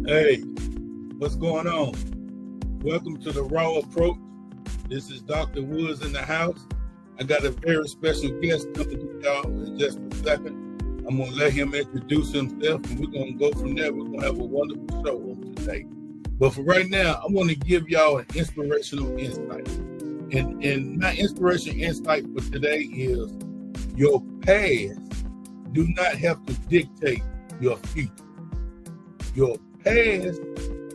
Hey, what's going on? Welcome to the Raw Approach. This is Dr. Woods in the house. I got a very special guest coming to y'all in just a second. I'm going to let him introduce himself, and we're going to go from there. We're going to have a wonderful show on today. But for right now, I want to give y'all an inspirational insight. And my inspirational insight for today is your past do not have to dictate your future. Your past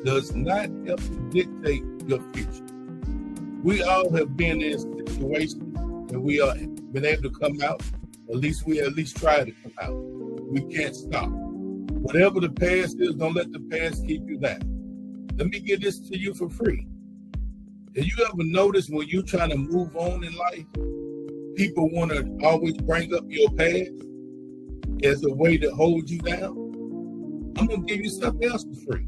does not have to dictate your future. We all have been in situations and we are been able to come out. At least we try to come out. We can't stop. Whatever the past is, don't let the past keep you down. Let me give this to you for free. Have you ever noticed when you're trying to move on in life, people want to always bring up your past as a way to hold you down? I'm going to give you something else for free.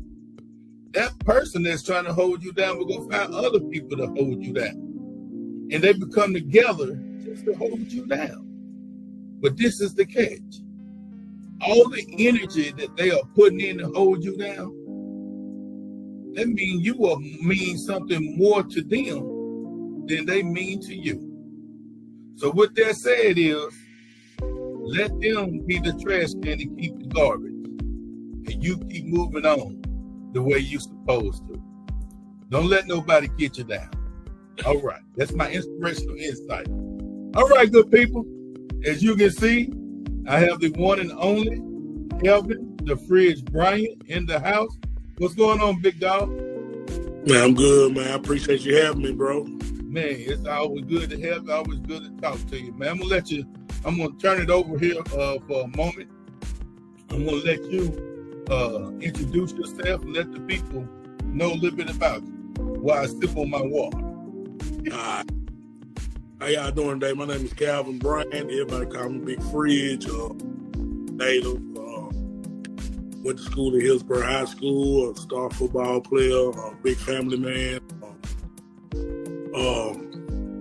That person that's trying to hold you down will go find other people to hold you down. And they become together just to hold you down. But this is the catch. All the energy that they are putting in to hold you down, that means you will mean something more to them than they mean to you. So what that said is, let them be the trash can and keep the garbage. And you keep moving on the way you're supposed to. Don't let nobody get you down. All right. That's my inspirational insight. All right, good people. As you can see, I have the one and only Kelvin, the Fridge Bryant, in the house. What's going on, big dog? Man, I'm good, man. I appreciate you having me, bro. Man, it's always good to have you. Always good to talk to you, man. I'm going to turn it over here for a moment. I'm going to let you introduce yourself and let the people know a little bit about you while I sip on my water. How y'all doing today? My name is Calvin Bryant. Everybody call me Big Fridge. Native. Went to school at Hillsborough High School. A star football player. Big family man.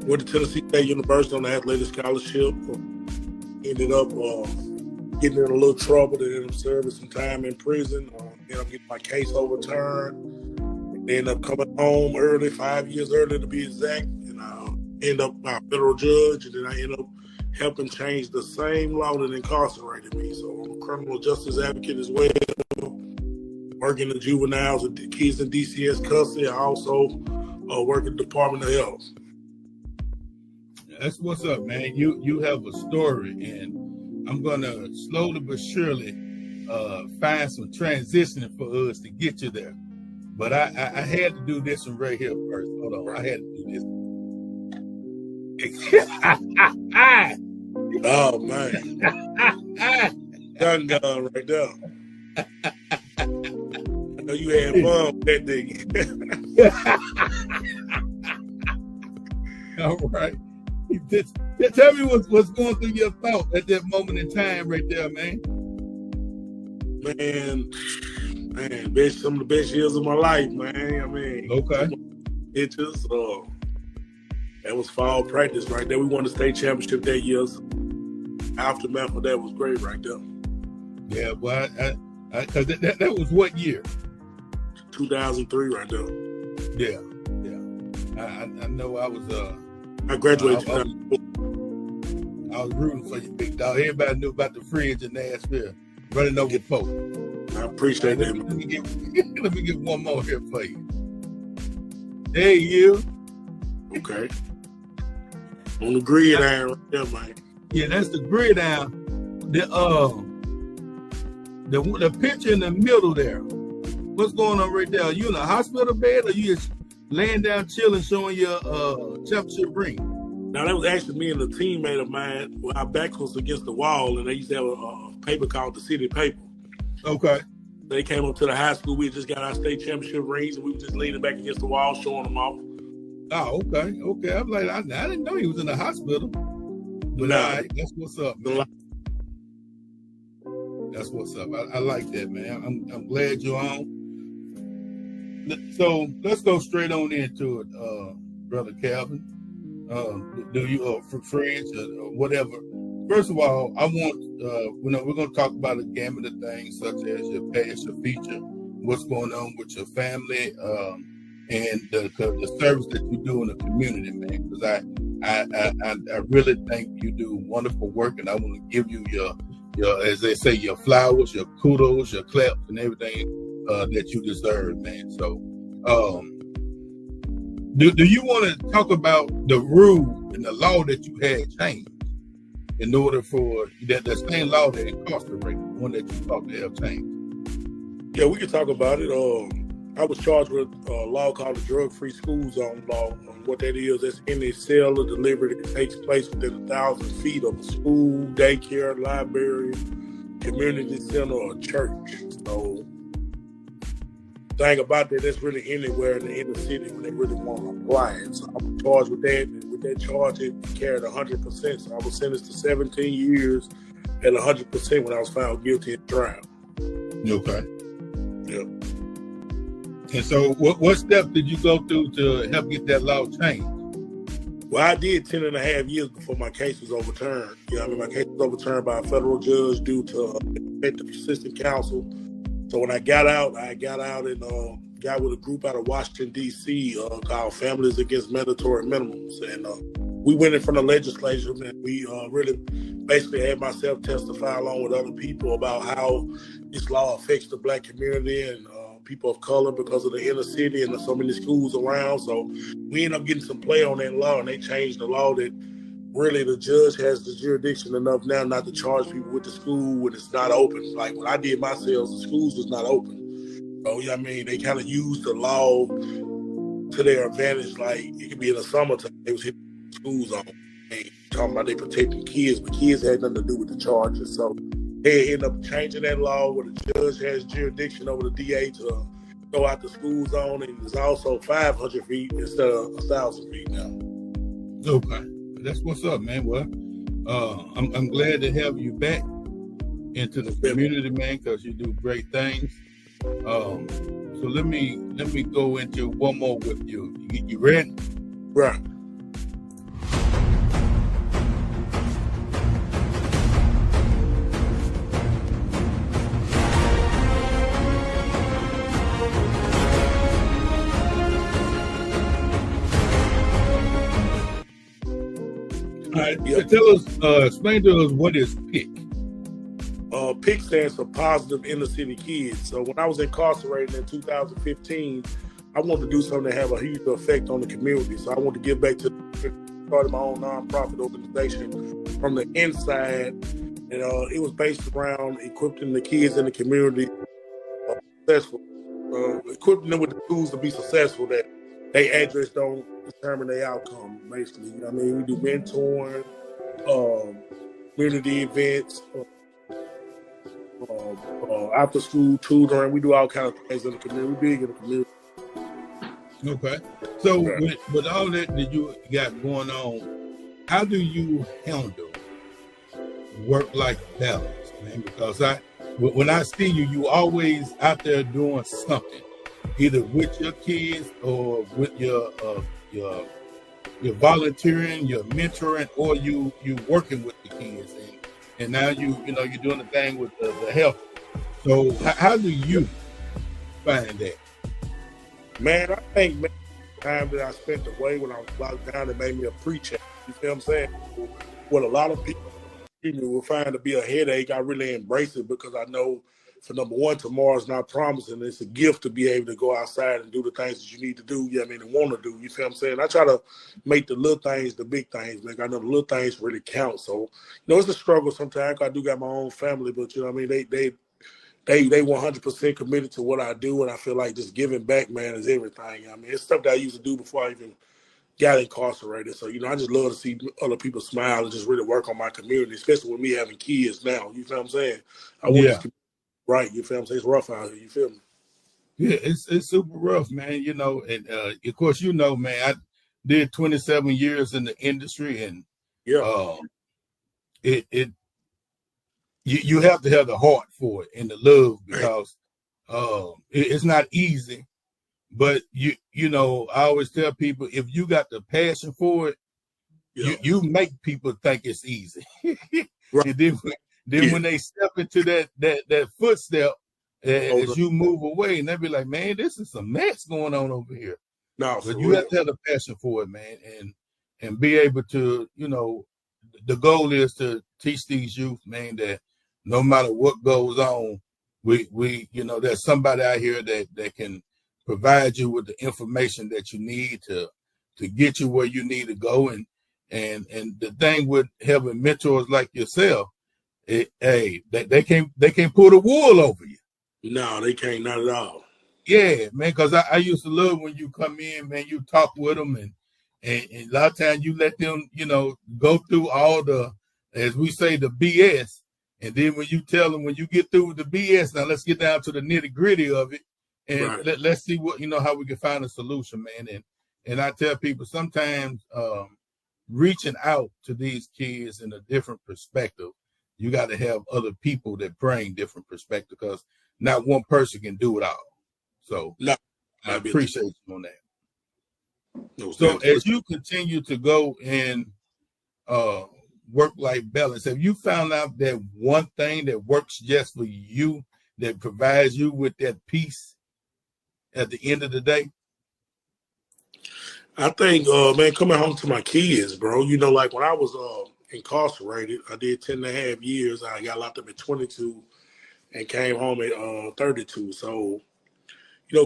Went to Tennessee State University on the athletic scholarship. Ended up getting in a little trouble. They ended up serving some time in prison. Ended up getting my case overturned. Ended up coming home early, 5 years early to be exact. And I ended up a federal judge. And then I ended up helping change the same law that incarcerated me. So I'm a criminal justice advocate as well. Working the juveniles with the kids in DCS custody. I also work at the Department of Health. That's what's up, man. You have a story, and I'm gonna slowly but surely find some transitioning for us to get you there. But I had to do this one right here first. Hold on, I had to do this. Oh man, gun right there. I know you had fun with that thing. All right. Tell me what's going through your thought at that moment in time right there, man. Man, bitch, some of the best years of my life, man. I mean, okay. Pictures. That was fall practice right there. We won the state championship that year. So aftermath of that was great right there. Yeah, well, because that was what year? 2003 right there. Yeah. I know I was I graduated. I was rooting for you, big dog. Everybody knew about the Fridge in Nashville running over folk. I appreciate that. Let me get one more here for you. There you. Okay. On the gridiron right there, man. Yeah, that's the gridiron. The picture in the middle there. What's going on right there? Are you in a hospital bed or you just laying down chilling showing your championship ring? Now, that was actually me and a teammate of mine. Our backs was against the wall, and they used to have a paper called the City Paper. Okay. They came up to the high school. We just got our state championship rings, and we were just leaning back against the wall, showing them off. Oh, okay. I'm like, I didn't know he was in the hospital. But all right, that's what's up, man. That's what's up. I like that, man. I'm glad you're on. So let's go straight on into it, Brother Calvin. Do you for friends or whatever? First of all, I want we're going to talk about a gamut of things such as your past, your future, what's going on with your family, and the service that you do in the community, man. Because I really think you do wonderful work, and I want to give you your, as they say, your flowers, your kudos, your claps, and everything that you deserve, man. So, do you want to talk about the rule and the law that you had changed in order for that the same law that incarcerated, one that you thought to have changed? Yeah, we can talk about it. I was charged with a law called the Drug-Free School Zone law. What that is, that's any sale or delivery that takes place within 1,000 feet of a school, daycare, library, community center, or church. So, the thing about that, that's really anywhere in the inner city when they really want to apply it. So, I was charged with that. And with that charge, it carried 100%. So, I was sentenced to 17 years at 100% when I was found guilty in trial. Okay. Yeah. And so what steps did you go through to help get that law changed? Well, I did 10 and a half years before my case was overturned. My case was overturned by a federal judge due to effective assistant counsel. So when I got out and got with a group out of Washington, D.C. Called Families Against Mandatory Minimums. And we went in front of the legislature, and we really basically had myself testify along with other people about how this law affects the Black community and people of color because of the inner city and so many schools around. So we ended up getting some play on that law, and they changed the law that really the judge has the jurisdiction enough now not to charge people with the school when it's not open. Like when I did my sales, the schools was not open. So, they kind of used the law to their advantage. Like it could be in the summertime, they was hitting schools on. They talking about they protecting kids, but kids had nothing to do with the charges. So they ended up changing that law where the judge has jurisdiction over the DA to go out the school zone, and it's also 500 feet instead of 1,000 feet now. Okay, that's what's up, man. Well, I'm glad to have you back into the community, man, because you do great things. So let me go into one more with you. You ready? Right. All right, tell us, explain to us what is PIC. PIC stands for Positive Inner City Kids. So when I was incarcerated in 2015, I wanted to do something to have a huge effect on the community. So I wanted to give back to started my own nonprofit organization from the inside. And it was based around equipping the kids in the community successful, equipping them with the tools to be successful that they address don't determine their outcome, basically. We do mentoring, community events, after school tutoring. We do all kinds of things in the community. We're big in the community. Okay. So with all that you got going on, how do you handle work-life balance, man? Because when I see you always out there doing something, either with your kids or with your volunteering, your mentoring, or you working with the kids, and now you're doing the thing with the health. So how do you find that? Man, I think the time that I spent away when I was locked down, it made me a preacher. You see what I'm saying? What a lot of people will find to be a headache, I really embrace it because I know, for number one, tomorrow's not promising. It's a gift to be able to go outside and do the things that you need to do, and want to do. You feel what I'm saying? I try to make the little things the big things. Like I know the little things really count. So, it's a struggle sometimes. I do got my own family, but they 100% committed to what I do, and I feel like just giving back, man, is everything. It's stuff that I used to do before I even got incarcerated. So, I just love to see other people smile and just really work on my community, especially with me having kids now. You feel what I'm saying? I want this right, you feel what I'm saying? It's rough out here, you feel me? Yeah, it's super rough, man, and of course, man, I did 27 years in the industry, and you have to have the heart for it and the love, because it's not easy, but I always tell people, if you got the passion for it, you make people think it's easy. Right. And then when they step into that footstep as you move away, and they'll be like, man, this is some mess going on over here. No, but you have to have a passion for it, man, and be able to, the goal is to teach these youth, man, that no matter what goes on, we there's somebody out here that can provide you with the information that you need to get you where you need to go. And the thing with having mentors like yourself, they can't pull the wool over you. No, they can't, not at all. Yeah, man, because I used to love when you come in, man, you talk with them, and a lot of times you let them, go through all the, as we say, the BS. And then when you tell them, when you get through with the BS, now let's get down to the nitty gritty of it. And let's see what, how we can find a solution, man. And I tell people sometimes reaching out to these kids in a different perspective, you got to have other people that bring different perspective, because not one person can do it all. So I appreciate you on that. So as you continue to go in work-life balance, have you found out that one thing that works just for you, that provides you with that peace at the end of the day? I think, man, coming home to my kids, bro, like when I was incarcerated, I did 10 and a half years. I got locked up at 22 and came home at 32. So,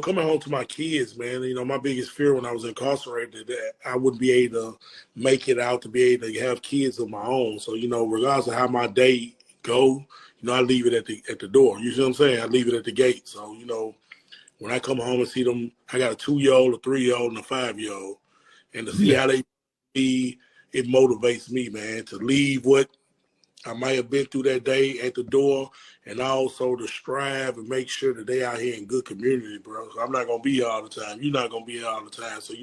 coming home to my kids, man, my biggest fear when I was incarcerated, that I wouldn't be able to make it out to be able to have kids of my own. So, regardless of how my day go, I leave it at the door. You see what I'm saying? I leave it at the gate. So, when I come home and see them, I got a 2-year-old, a 3-year-old, and a 5-year-old. And to see how they be, it motivates me, man, to leave what I might have been through that day at the door, and also to strive and make sure that they out here in good community, bro. So I'm not going to be here all the time. You're not going to be here all the time. So,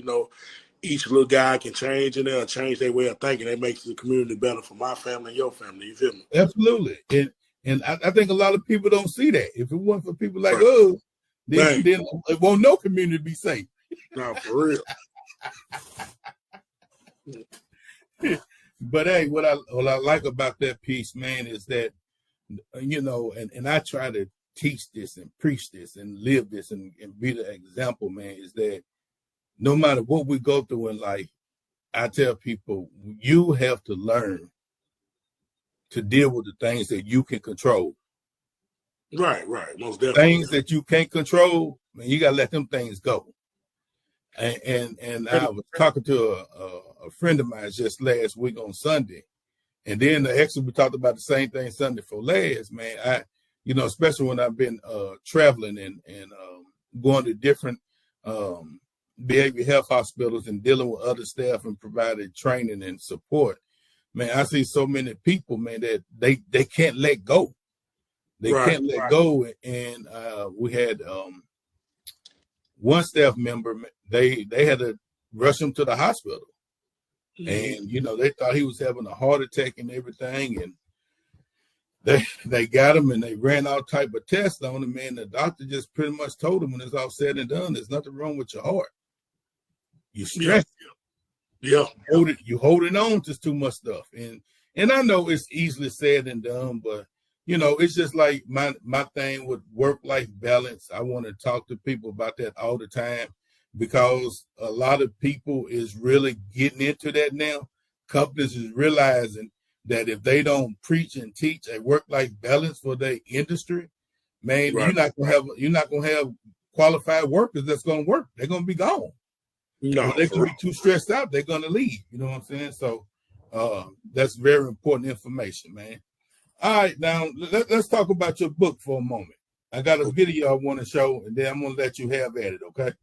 each little guy can change, and they'll change their way of thinking. That makes the community better for my family and your family. You feel me? Absolutely. And I think a lot of people don't see that. If it weren't for people like us, then it won't no community be safe. No, for real. But hey, what I like about that piece, man, is that, and I try to teach this and preach this and live this and be the example, man, is that no matter what we go through in life, I tell people, you have to learn to deal with the things that you can control. Right, most definitely. Things that you can't control, man, you gotta let them things go. And I was talking to a friend of mine just last week on Sunday, and then actually we talked about the same thing Sunday for last, man. I, especially when I've been traveling and going to different behavioral health hospitals and dealing with other staff and providing training and support, man, I see so many people, man, that they can't let go. They can't let go. And we had one staff member, they had to rush him to the hospital. And, they thought he was having a heart attack and everything. And they got him and they ran all type of tests on him. And the doctor just pretty much told him, when it's all said and done, there's nothing wrong with your heart. You stressed. Yeah. You holding on to too much stuff. And I know it's easily said and done, but it's just like my thing with work-life balance. I want to talk to people about that all the time, because a lot of people is really getting into that now. Companies is realizing that if they don't preach and teach a work-life balance for their industry, man, you're not gonna have qualified workers that's gonna work. They're gonna be gone. No, they're gonna be too stressed out. They're gonna leave. You know what I'm saying? So that's very important information, man. All right, now let's talk about your book for a moment. I got a video I want to show, and then I'm going to let you have at it, okay?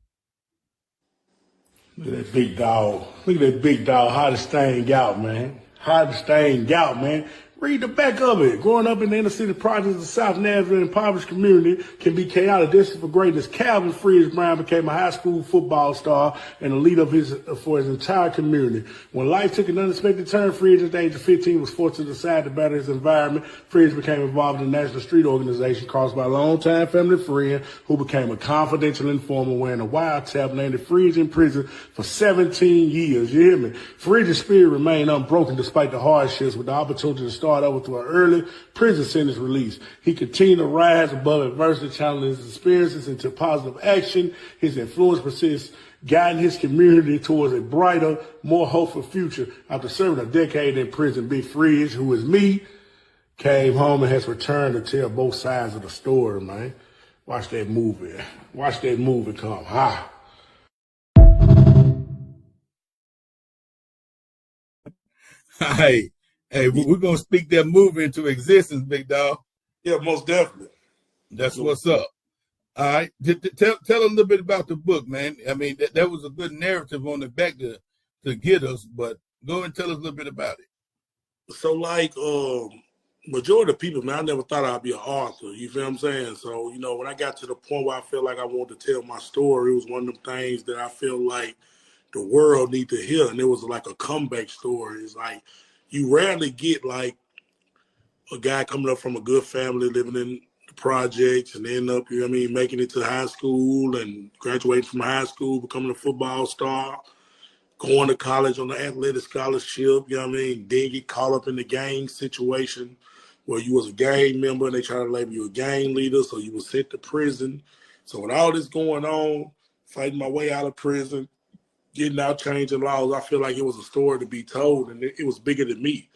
Look at that big dog. Look at that big dog. Hottest thing out, man. Hottest thing out, man. Read the back of it. Growing up in the inner city projects of South Nashville, an impoverished community can be chaotic. Destined for greatness. Calvin Frears Bryant became a high school football star and a leader for his entire community. When life took an unexpected turn, Frears at the age of 15 was forced to decide to better his environment. Frears became involved in the National Street Organization, crossed by a longtime family friend who became a confidential informant wearing a wiretap, landed Frears in prison for 17 years. You hear me? Frears' spirit remained unbroken despite the hardships, with the opportunity to start start over through an early prison sentence release. He continued to rise above adversity, challenging his experiences into positive action. His influence persists, guiding his community towards a brighter, more hopeful future. After serving a decade in prison, Big Fridge, who is me, came home and has returned to tell both sides of the story, man. Watch that movie. Watch that movie come. Hey, we're going to speak that movie into existence, big dog. Yeah, most definitely. That's what's up. All right. Tell a little bit about the book, man. I mean, that was a good narrative on the back to get us, but go and tell us a little bit about it. So, like, majority of people, man, I never thought I'd be an author. You feel what I'm saying? So, you know, when I got to the point where I felt like I wanted to tell my story, it was one of them things that I feel like the world need to hear. And it was like a comeback story. It's like you rarely get like a guy coming up from a good family, living in the projects and end up, you know what I mean, making it to high school and graduating from high school, becoming a football star, going to college on the athletic scholarship, you know what I mean, then get caught up in the gang situation where you was a gang member and they try to label you a gang leader, so you was sent to prison. So with all this going on, fighting my way out of prison, getting out, changing laws, I feel like it was a story to be told, and it was bigger than me.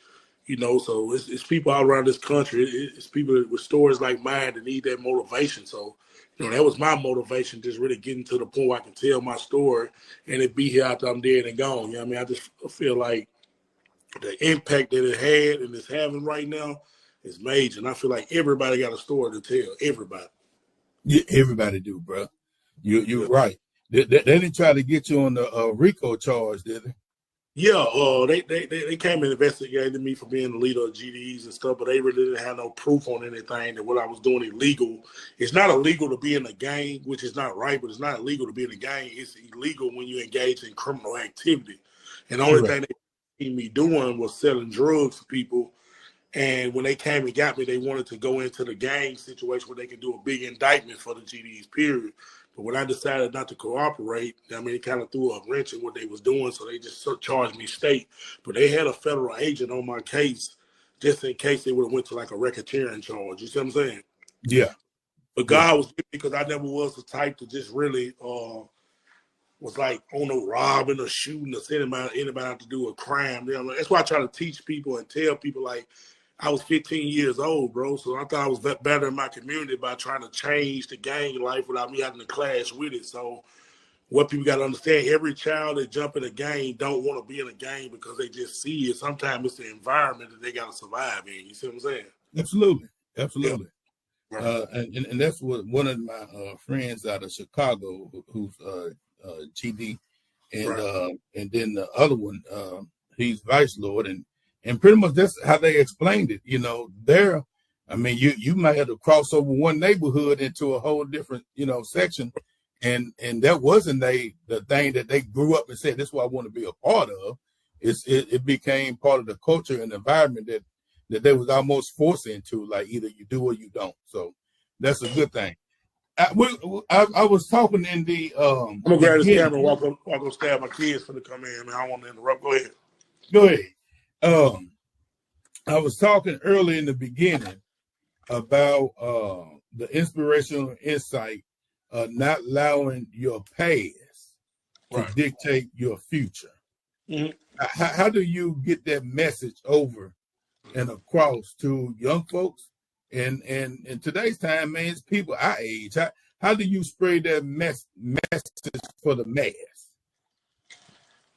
You know, so it's people all around this country. It's people with stories like mine that need that motivation. So, you know, that was my motivation, just really getting to the point where I can tell my story and it be here after I'm dead and gone. You know what I mean? I just feel like the impact that it had and it's having right now is major. And I feel like everybody got a story to tell. Everybody. Yeah, everybody do, bro. You're right. They didn't try to get you on the RICO charge, did they? Yeah, they came and investigated me for being the leader of GDs and stuff, but they really didn't have no proof on anything that what I was doing illegal. It's not illegal to be in a gang, which is not right, but it's not illegal to be in a gang. It's illegal when you engage in criminal activity. And the only thing they see me doing was selling drugs to people. And when they came and got me, they wanted to go into the gang situation where they could do a big indictment for the GDs, period. But when I decided not to cooperate, I mean, it kind of threw a wrench in what they was doing, so they just charged me state. But they had a federal agent on my case just in case they would have went to like a racketeering charge. You see what I'm saying? Yeah. But God was with me because I never was the type to just really was like on no robbing or shooting or sending anybody out to do a crime. You know, that's why I try to teach people and tell people like, I was 15 years old, bro, so I thought I was better in my community by trying to change the gang life without me having to clash with it. So what people got to understand, every child that jump in a gang don't want to be in a gang because they just see it. Sometimes it's the environment that they got to survive in. You see what I'm saying? Absolutely. Yeah. Right. And that's what one of my friends out of Chicago, who's GD, and then the other one, he's Vice Lord, and pretty much that's how they explained it. You know, I mean, you might have to cross over one neighborhood into a whole different, section. And that wasn't the thing that they grew up and said, this is what I want to be a part of. It became part of the culture and environment that they was almost forced into, like either you do or you don't. So that's a good thing. I was talking in the I'm gonna grab this camera and walk up stab my kids for to come in, man. I don't want to interrupt. Go ahead. I was talking early in the beginning about the inspirational insight, not allowing your past to dictate your future. Mm-hmm. How do you get that message over and across to young folks? And in today's time, man, it's people our age. How do you spread that message for the mass?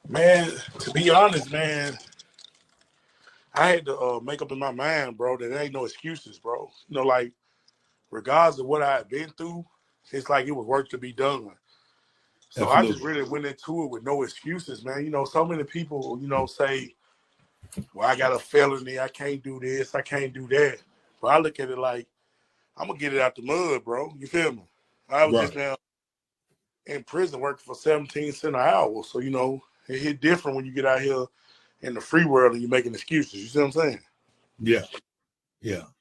Man, to be honest, man, I had to make up in my mind, bro, that there ain't no excuses, bro. You know, like, regardless of what I had been through, it's like it was work to be done. So Absolutely. I just really went into it with no excuses, man. You know, so many people, say, well, I got a felony, I can't do this, I can't do that. But I look at it like, I'm going to get it out the mud, bro. You feel me? I was just now in prison working for 17 cents an hour. So, it hit different when you get out here in the free world and you're making excuses. You see what I'm saying? Yeah.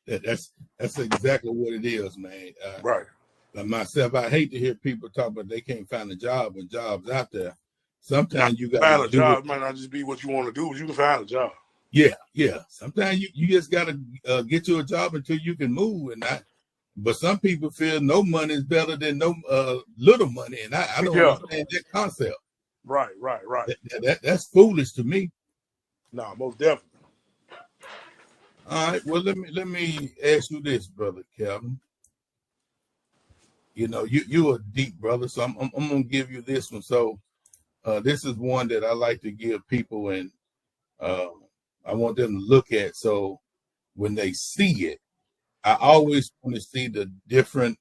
That's exactly what it is, man. Right. Like myself, I hate to hear people talk about they can't find a job when jobs out there. Sometimes you got to find a job. It might not just be what you want to do, but you can find a job. Yeah. Sometimes you just gotta get you a job until you can move, and not. But some people feel no money is better than no little money, and I don't Yeah. understand that concept. Right. That's foolish to me. No, most definitely. All right. Well, let me ask you this, brother Calvin. You know, you're a deep brother, so I'm gonna give you this one. So this is one that I like to give people, and I want them to look at. So when they see it, I always want to see the different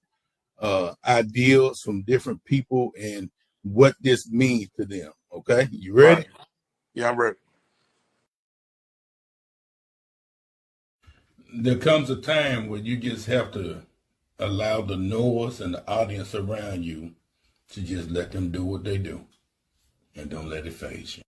ideals from different people and what this means to them. Okay, you ready? Right. Yeah, I'm ready. There comes a time when you just have to allow the knowers and the audience around you to just let them do what they do and don't let it phase you.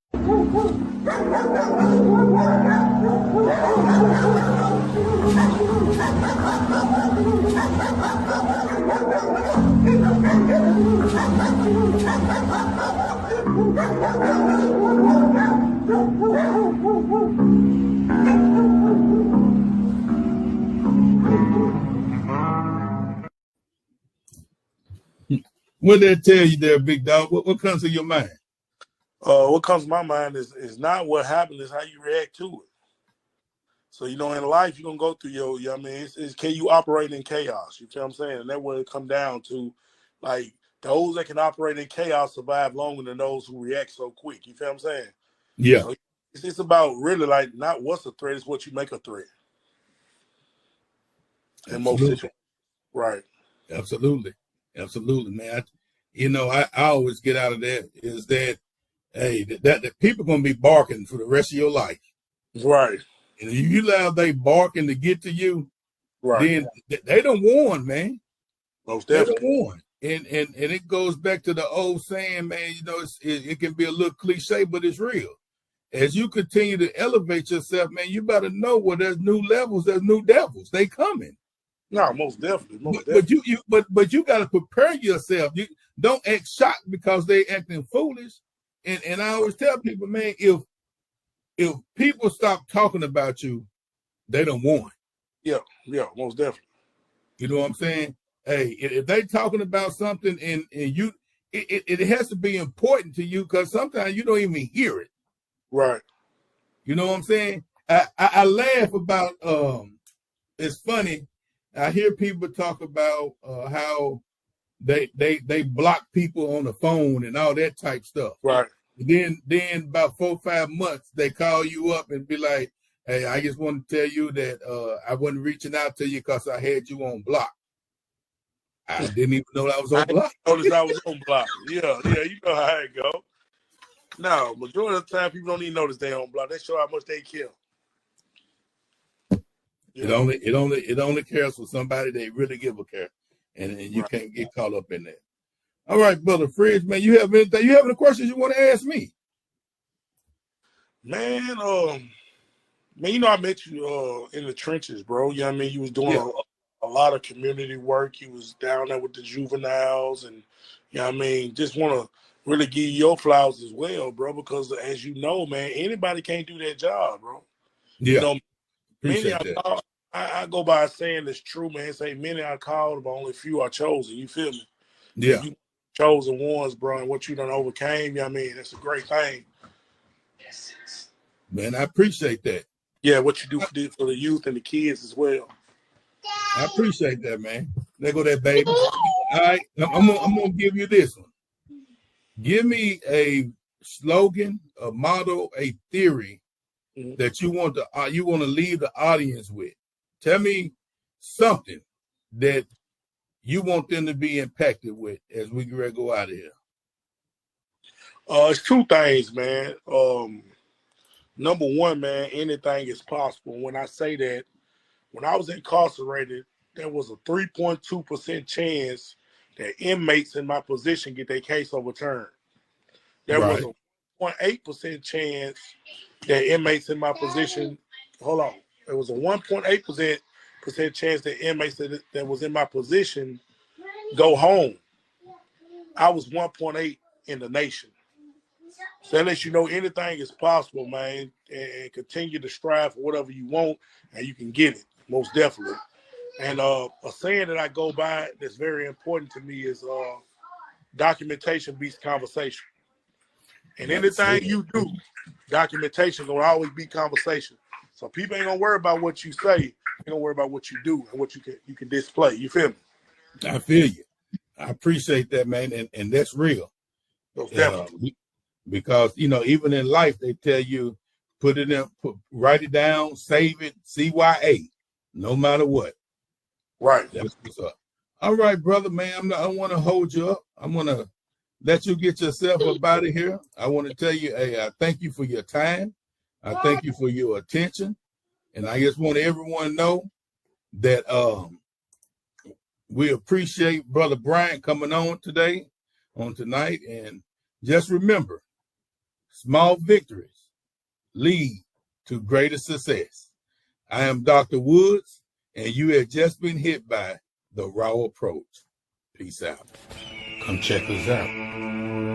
What did they tell you there, big dog? What comes to your mind? What comes to my mind is not what happened, is how you react to it. So, in life, you're going to go through it's can you operate in chaos? You feel what I'm saying? And that's what it come down to. Like, those that can operate in chaos survive longer than those who react so quick. You feel what I'm saying? Yeah. So, it's about really, like, not what's a threat, it's what you make a threat. In most situations. Right. Absolutely, man. I always get out of that is that, hey, that people gonna be barking for the rest of your life. Right. And if you allow they barking to get to you, right. then they don't warn, man. Most They definitely. don't warn. And it goes back to the old saying, man. It can be a little cliche, but it's real. As you continue to elevate yourself, man, you better know where there's new levels, there's new devils. They coming. No, most definitely. But you got to prepare yourself. You don't act shocked because they acting foolish. And I always tell people, man, if people stop talking about you, they don't want. Yeah, most definitely. You know what I'm saying? Hey, if they talking about something and you, it has to be important to you because sometimes you don't even hear it. Right. You know what I'm saying? I laugh about. It's funny. I hear people talk about how they block people on the phone and all that type stuff. Right. Then about 4 or 5 months they call you up and be like, "Hey, I just want to tell you that I wasn't reaching out to you because I had you on block. I didn't even know I was on block. I noticed I was on block. Yeah, you know how it go. No, majority of the time people don't even notice they on block. They show how much they kill. It only cares for somebody they really give a care, and you can't get caught up in that. All right, brother Fridge, man, you have anything? You have any questions you want to ask me? Man, I met you in the trenches, bro. You know what I mean? You was doing a lot of community work. You was down there with the juveniles, and you know what I mean? Just want to really give you your flowers as well, bro, because as you know, man, anybody can't do that job, bro. Yeah. Many I go by saying it's true, man. Say many are called, but only few are chosen. You feel me? Yeah. And you chosen ones, bro, and what you done overcame, you know what I mean? That's a great thing. Man, I appreciate that. Yeah, what you do for the youth and the kids as well. I appreciate that, man. There go that baby. All right, I'm gonna give you this one. Give me a slogan, a motto, a theory that you want to leave the audience with. Tell me something that you want them to be impacted with as we go out of here. It's two things, man. Number one, man, anything is possible. When I say that, when I was incarcerated, there was a 3.2% chance that inmates in my position get their case overturned. There was a 0.8% chance that inmates in my position, there was a 1.8% chance that inmates that was in my position go home. I was 1.8 in the nation. So that lets you know anything is possible, man, and continue to strive for whatever you want, and you can get it, most definitely. And a saying that I go by that's very important to me is documentation beats conversation. And anything you do, documentation gonna always be conversation. So people ain't gonna worry about what you say, they're gonna worry about what you do and what you can display. You feel me? I feel you. I appreciate that, man, and that's real. Because even in life they tell you write it down, save it, CYA, no matter what. Right. That's what's up. All right, brother, man. I want to hold you up. I'm gonna let you get yourself up out of here. I want to tell you, hey, I thank you for your time. I thank you for your attention, and I just want everyone to know that we appreciate Brother Bryant coming on tonight, and just remember, small victories lead to greater success. I am Dr. Woods, and you have just been hit by the R.A.W. approach. Peace out. Come check us out.